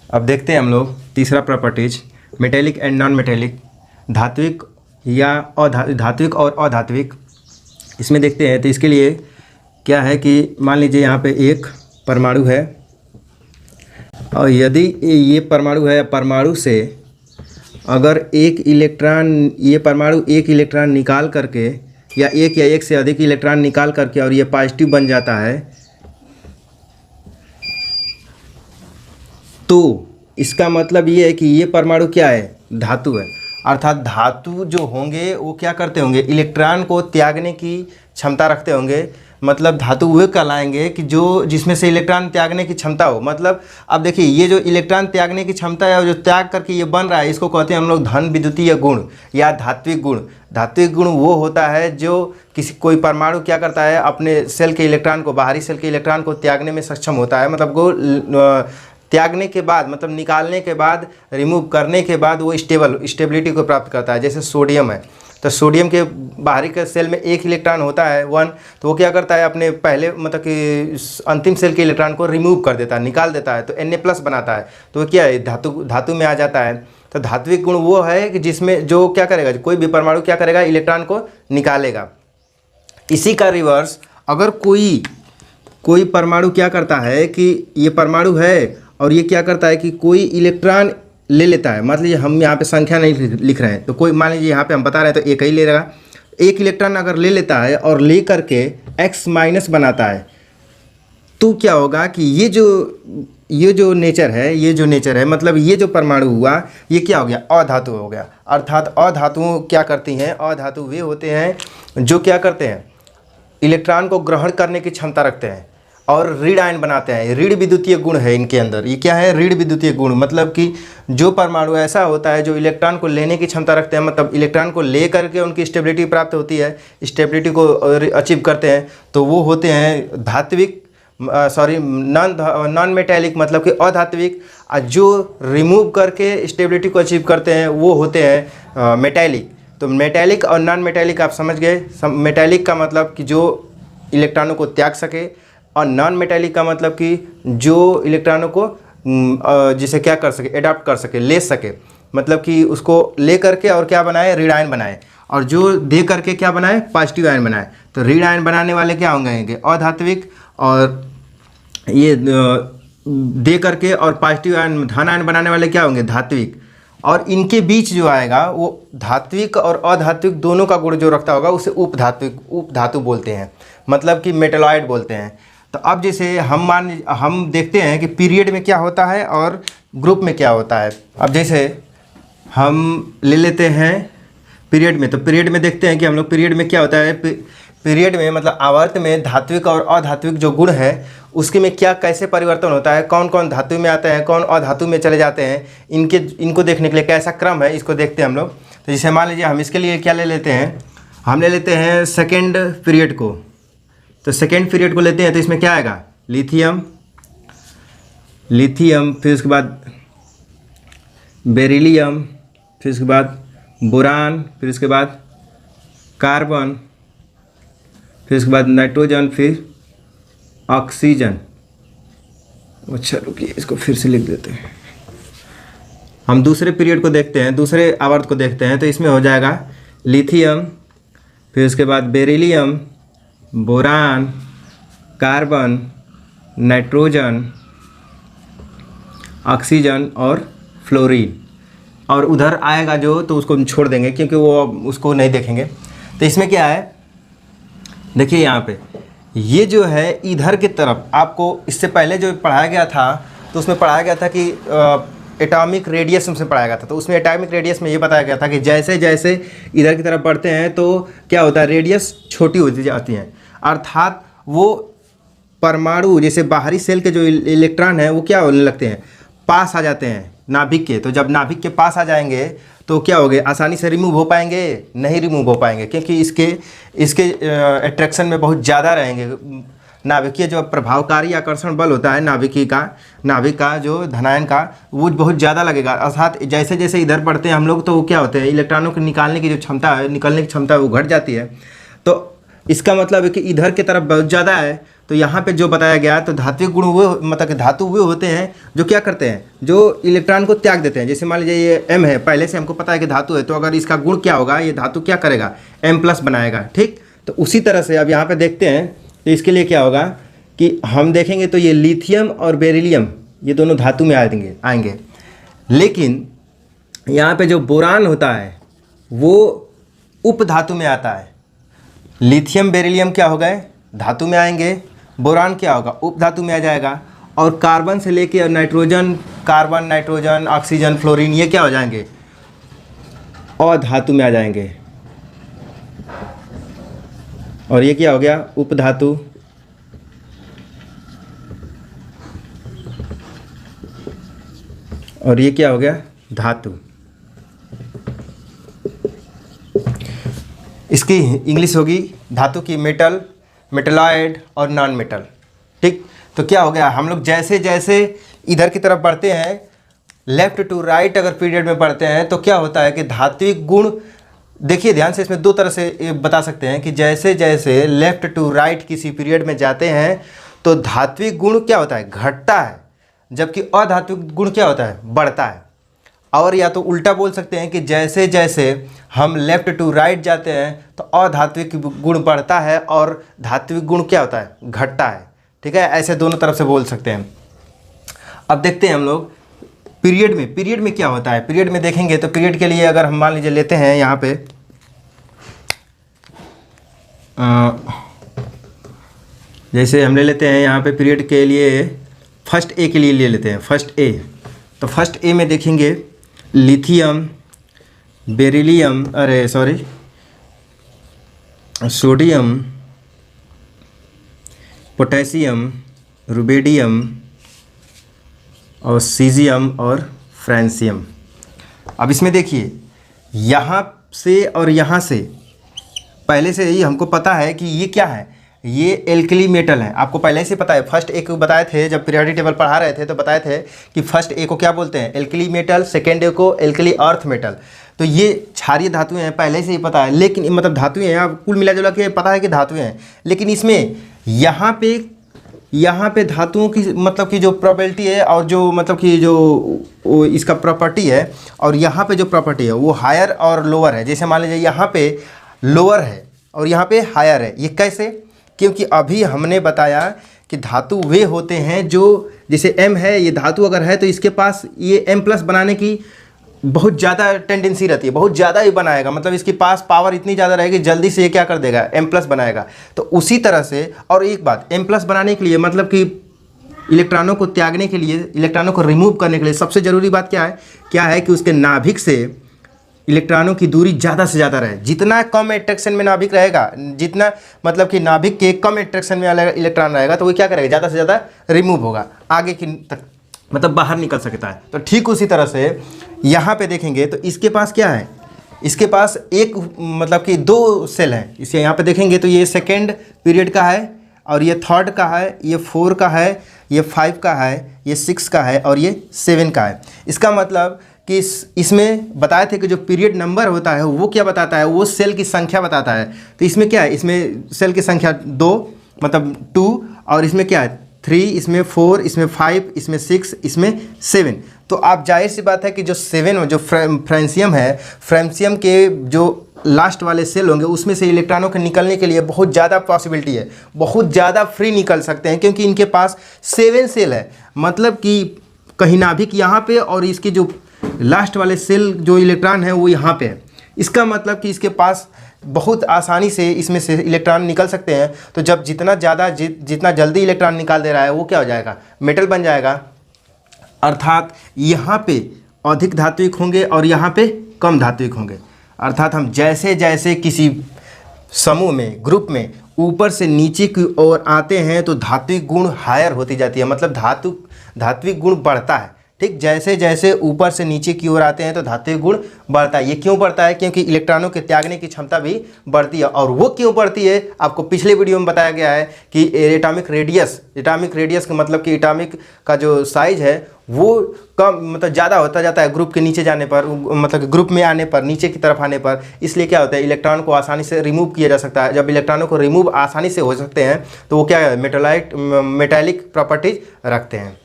अब देखते हैं हम लोग तीसरा properties, metallic and non metallic, धात्विक या धात्विक और अधात्विक। इसमें देखते हैं तो इसके लिए क्या है कि मान लीजिए यहाँ पे एक परमाणु है और यदि ये परमाणु है, परमाणु से अगर एक इलेक्ट्रॉन, ये परमाणु एक इलेक्ट्रॉन निकाल करके या एक से अधिक इलेक्ट्रॉन निकाल करके और ये पॉजिटिव बन जाता है, तो इसका मतलब ये है कि ये परमाणु क्या है, धातु है। अर्थात धातु जो होंगे वो क्या करते होंगे, इलेक्ट्रॉन को त्यागने की क्षमता रखते होंगे। मतलब धातु वे कहलाएंगे कि जो जिसमें से इलेक्ट्रॉन त्यागने की क्षमता हो। मतलब अब देखिए ये जो इलेक्ट्रॉन त्यागने की क्षमता है और जो त्याग करके ये बन रहा है, इसको कहते हैं हम लोग धन विद्युतीय गुण या धात्विक गुण। धात्विक गुण वो होता है जो कोई परमाणु क्या करता है, अपने सेल के इलेक्ट्रॉन को, बाहरी सेल के इलेक्ट्रॉन को त्यागने में सक्षम होता है। मतलब वो त्यागने के बाद, मतलब निकालने के बाद, रिमूव करने के बाद वो स्टेबिलिटी को प्राप्त करता है। जैसे सोडियम है, तो सोडियम के बाहरी के सेल में एक इलेक्ट्रॉन होता है 1, तो वो क्या करता है, अपने पहले मतलब कि अंतिम सेल के इलेक्ट्रॉन को रिमूव कर देता है, निकाल देता है, तो Na+ बनाता है। तो वो क्या है, धातु में आ जाता है। तो धात्विक गुण वो है कि जिसमें जो क्या करेगा, कोई भी परमाणु क्या करेगा, इलेक्ट्रॉन को निकालेगा। इसी का रिवर्स अगर कोई परमाणु क्या करता है कि ये परमाणु है और ये क्या करता है कि कोई इलेक्ट्रॉन ले लेता है। मान लीजिए हम यहाँ पे संख्या नहीं लिख रहे हैं, तो कोई मान लीजिए यहाँ पे हम बता रहे हैं तो एक ही ले रहेगा। एक इलेक्ट्रॉन अगर ले लेता है और ले करके X- बनाता है, तो क्या होगा कि ये जो नेचर है, मतलब ये जो परमाणु हुआ, ये क्या हो गया, अधातु हो गया। अर्थात अधातु क्या करती हैं, अधातु वे होते हैं जो क्या करते हैं, इलेक्ट्रॉन को ग्रहण करने की क्षमता रखते हैं और ऋण आयन बनाते हैं। ऋण विद्युतीय गुण है इनके अंदर। ये क्या है, ऋण विद्युतीय गुण। मतलब कि जो परमाणु ऐसा होता है जो इलेक्ट्रॉन को लेने की क्षमता रखते हैं, मतलब इलेक्ट्रॉन को ले करके उनकी स्टेबिलिटी प्राप्त होती है, स्टेबिलिटी को अचीव करते हैं, तो वो होते हैं धात्विक, नॉन मेटेलिक, मतलब कि अधात्विक। और जो रिमूव करके स्टेबिलिटी को अचीव करते हैं वो होते हैं मेटेलिक। तो मेटेलिक और नॉन मेटेलिक आप समझ गए। मेटेलिक का मतलब कि जो इलेक्ट्रॉनों को त्याग सके, और नॉन मेटेलिक का मतलब कि जो इलेक्ट्रॉनों को जिसे क्या कर सके, एडाप्ट कर सके, ले सके। मतलब कि उसको ले करके और क्या बनाए, ऋण आयन बनाए, और जो दे करके क्या बनाए, पॉजिटिव आयन बनाए। तो ऋण आयन बनाने वाले क्या होंगे, अधात्विक, और ये दे करके और पॉजिटिव आयन, धन आयन बनाने वाले क्या होंगे, धात्विक। और इनके बीच जो आएगा वो धात्विक और अधात्विक दोनों का गुण जो रखता होगा उसे उपधातु बोलते हैं, मतलब कि मेटेलॉइड बोलते हैं। तो अब जैसे हम देखते हैं कि पीरियड में क्या होता है और ग्रुप में क्या होता है। अब जैसे हम ले लेते हैं पीरियड में, तो पीरियड में देखते हैं कि हम लोग पीरियड में क्या होता है। पीरियड में मतलब आवर्त में धात्विक और अधात्विक जो गुण है उसके में क्या कैसे परिवर्तन होता है, कौन कौन धातु में आते हैं, कौन अधातु में चले जाते हैं, इनको देखने के लिए कैसा क्रम है, इसको देखते हैं हम लोग। तो जैसे मान लीजिए हम इसके लिए क्या ले लेते हैं, हम ले लेते हैं सेकेंड पीरियड को। तो सेकेंड पीरियड को लेते हैं तो इसमें क्या आएगा, लिथियम, फिर उसके बाद बेरिलियम, फिर उसके बाद बोरान, फिर उसके बाद कार्बन, फिर उसके बाद नाइट्रोजन, फिर ऑक्सीजन। अच्छा रुकिए, इसको फिर से लिख देते हैं। हम दूसरे पीरियड को देखते हैं, दूसरे आवर्त को देखते हैं। तो इसमें हो जाएगा लिथियम, फिर उसके बाद beryllium, boron, carbon, nitrogen, oxygen और फ्लोरीन। और उधर आएगा जो, तो उसको हम छोड़ देंगे क्योंकि वो उसको नहीं देखेंगे। तो इसमें क्या है, देखिए यहाँ पे ये जो है इधर की तरफ, आपको इससे पहले जो पढ़ाया गया था तो उसमें पढ़ाया गया था कि एटॉमिक रेडियस में पढ़ाया गया था। तो उसमें एटॉमिक रेडियस में ये बताया गया था कि जैसे जैसे इधर की तरफ बढ़ते हैं तो क्या होता है, रेडियस छोटी होती जाती है। अर्थात वो परमाणु, जैसे बाहरी सेल के जो इलेक्ट्रॉन हैं वो क्या होने लगते हैं, पास आ जाते हैं नाभिक के। तो जब नाभिक के पास आ जाएंगे तो क्या हो गए, आसानी से रिमूव हो पाएंगे, नहीं रिमूव हो पाएंगे, क्योंकि इसके अट्रैक्शन में बहुत ज़्यादा रहेंगे। नाभिकीय जो प्रभावकारी आकर्षण बल होता है नाभिक का जो धनायन का, वो बहुत ज़्यादा लगेगा। अर्थात जैसे जैसे इधर बढ़ते हैं हम लोग तो वो क्या होते हैं, इलेक्ट्रॉनों को निकालने की जो क्षमता है, निकलने की क्षमता है वो घट जाती है। तो इसका मतलब है कि इधर की तरफ बहुत ज़्यादा है तो यहाँ पे जो बताया गया, तो धात्विक गुण वो मतलब कि धातु वो होते हैं जो क्या करते हैं, जो इलेक्ट्रॉन को त्याग देते हैं। जैसे मान लीजिए ये M है, पहले से हमको पता है कि धातु है, तो अगर इसका गुण क्या होगा, ये धातु क्या करेगा, M+ बनाएगा। ठीक, तो उसी तरह से अब यहाँ पे देखते हैं, तो इसके लिए क्या होगा कि हम देखेंगे तो ये लिथियम और बेरिलियम ये दोनों धातु में आएंगे। लेकिन यहाँ पे जो बोरान होता है वो उप धातु में आता है। लिथियम बेरिलियम क्या हो गए, धातु में आएंगे, बोरान क्या होगा, उप धातु में आ जाएगा। और कार्बन से लेके nitrogen, carbon, nitrogen, oxygen, fluorine, ये क्या हो जाएंगे, अधातु में आ जाएंगे। और ये क्या हो गया, उप धातु। और ये क्या हो गया, धातु। इसकी इंग्लिश होगी धातु की मेटल, मेटलॉइड और नॉन मेटल। ठीक, तो क्या हो गया, हम लोग जैसे जैसे इधर की तरफ बढ़ते हैं, लेफ्ट टू राइट अगर पीरियड में पढ़ते हैं, तो क्या होता है कि धात्विक गुण, देखिए ध्यान से, इसमें दो तरह से बता सकते हैं कि जैसे जैसे लेफ्ट टू राइट किसी पीरियड में जाते हैं तो धात्विक गुण क्या होता है, घटता है, जबकि अधात्विक गुण क्या होता है, बढ़ता है। और या तो उल्टा बोल सकते हैं कि जैसे जैसे हम लेफ्ट टू राइट जाते हैं तो अधात्विक गुण बढ़ता है और धात्विक गुण क्या होता है, घटता है। ठीक है, ऐसे दोनों तरफ से बोल सकते हैं। अब देखते हैं हम लोग पीरियड में क्या होता है। पीरियड में देखेंगे तो पीरियड के लिए अगर हम मान लीजिए लेते हैं यहाँ पे जैसे हम ले लेते हैं यहाँ पे पीरियड के लिए फर्स्ट ए के लिए ले लेते हैं, फर्स्ट ए। तो फर्स्ट ए में देखेंगे lithium, beryllium, sodium, potassium, rubidium और सीजियम और फ्रांसियम। अब इसमें देखिए यहाँ से और यहाँ से पहले से ही हमको पता है कि ये क्या है, ये एल्कली मेटल है। आपको पहले से पता है, फर्स्ट ए को बताए थे जब पीरियोडिक टेबल पढ़ा रहे थे तो बताए थे कि फर्स्ट ए को क्या बोलते हैं, एल्कली मेटल, सेकेंड ए को एल्कली अर्थ मेटल। तो ये क्षारीय धातुएं हैं, पहले से ही पता है, लेकिन मतलब धातुएं हैं, आप कुल मिला जुला के पता है कि धातुएं हैं। लेकिन इसमें यहाँ पे धातुओं की मतलब की जो प्रॉपर्टी है और जो मतलब कि जो इसका प्रॉपर्टी है और यहाँ पे जो प्रॉपर्टी है वो हायर और लोअर है। जैसे मान लीजिए यहाँ पे लोअर है और यहाँ पे हायर है। ये कैसे, क्योंकि अभी हमने बताया कि धातु वे होते हैं जो, जैसे M है, ये धातु अगर है तो इसके पास ये M+ बनाने की बहुत ज़्यादा टेंडेंसी रहती है, बहुत ज़्यादा ही बनाएगा, मतलब इसके पास पावर इतनी ज़्यादा रहेगी, जल्दी से ये क्या कर देगा, M+ बनाएगा। तो उसी तरह से, और एक बात, M+ बनाने के लिए मतलब कि इलेक्ट्रॉनों को त्यागने के लिए, इलेक्ट्रॉनों को रिमूव करने के लिए सबसे ज़रूरी बात क्या है कि उसके नाभिक से इलेक्ट्रॉनों की दूरी ज़्यादा से ज़्यादा रहे। जितना कम एट्रैक्शन में नाभिक रहेगा, जितना मतलब कि नाभिक के कम एट्रैक्शन में इलेक्ट्रॉन रहेगा, तो वो क्या करेगा, ज़्यादा से ज़्यादा रिमूव होगा, आगे की तक मतलब बाहर निकल सकता है। तो ठीक उसी तरह से यहाँ पे देखेंगे तो इसके पास क्या है, इसके पास एक मतलब कि 2 सेल हैं। इसे यहाँ पे देखेंगे तो ये सेकेंड पीरियड का है और ये थर्ड का है, ये 4 का है, ये 5 का है, ये 6 का है और ये 7 का है। इसका मतलब कि इसमें बताए थे कि जो पीरियड नंबर होता है वो क्या बताता है, वो सेल की संख्या बताता है। तो इसमें क्या है, इसमें सेल की संख्या 2 मतलब 2, और इसमें क्या है 3, इसमें 4, इसमें 5, इसमें 6, इसमें 7। तो आप जाहिर सी बात है कि जो 7 जो फ्रांसियम है, फ्रांसियम के जो लास्ट वाले सेल होंगे उसमें से इलेक्ट्रॉनों के निकलने के लिए बहुत ज़्यादा पॉसिबिलिटी है, बहुत ज़्यादा फ्री निकल सकते हैं, क्योंकि इनके पास 7 सेल है। मतलब कि कहीं नाभिक यहाँ पे और इसकी जो लास्ट वाले सेल जो इलेक्ट्रॉन है वो यहाँ पे है। इसका मतलब कि इसके पास बहुत आसानी से इसमें से इलेक्ट्रॉन निकल सकते हैं। तो जब जितना जल्दी इलेक्ट्रॉन निकाल दे रहा है वो क्या हो जाएगा, मेटल बन जाएगा। अर्थात यहाँ पे अधिक धात्विक होंगे और यहाँ पे कम धात्विक होंगे। अर्थात हम जैसे जैसे किसी समूह में, ग्रुप में ऊपर से नीचे की ओर आते हैं तो धात्विक गुण हायर होती जाती है, मतलब धात्विक गुण बढ़ता है। ठीक, जैसे जैसे ऊपर से नीचे की ओर आते हैं तो धात्विक गुण बढ़ता है। ये क्यों बढ़ता है? क्योंकि इलेक्ट्रॉनों के त्यागने की क्षमता भी बढ़ती है। और वो क्यों बढ़ती है, आपको पिछले वीडियो में बताया गया है कि एटॉमिक रेडियस का मतलब कि एटॉमिक का जो साइज है वो कम मतलब ज़्यादा होता जाता है ग्रुप के नीचे जाने पर, मतलब ग्रुप में आने पर, नीचे की तरफ आने पर। इसलिए क्या होता है, इलेक्ट्रॉन को आसानी से रिमूव किया जा सकता है। जब इलेक्ट्रॉनों को रिमूव आसानी से हो सकते हैं तो वो क्या है, मेटालिक प्रॉपर्टीज रखते हैं।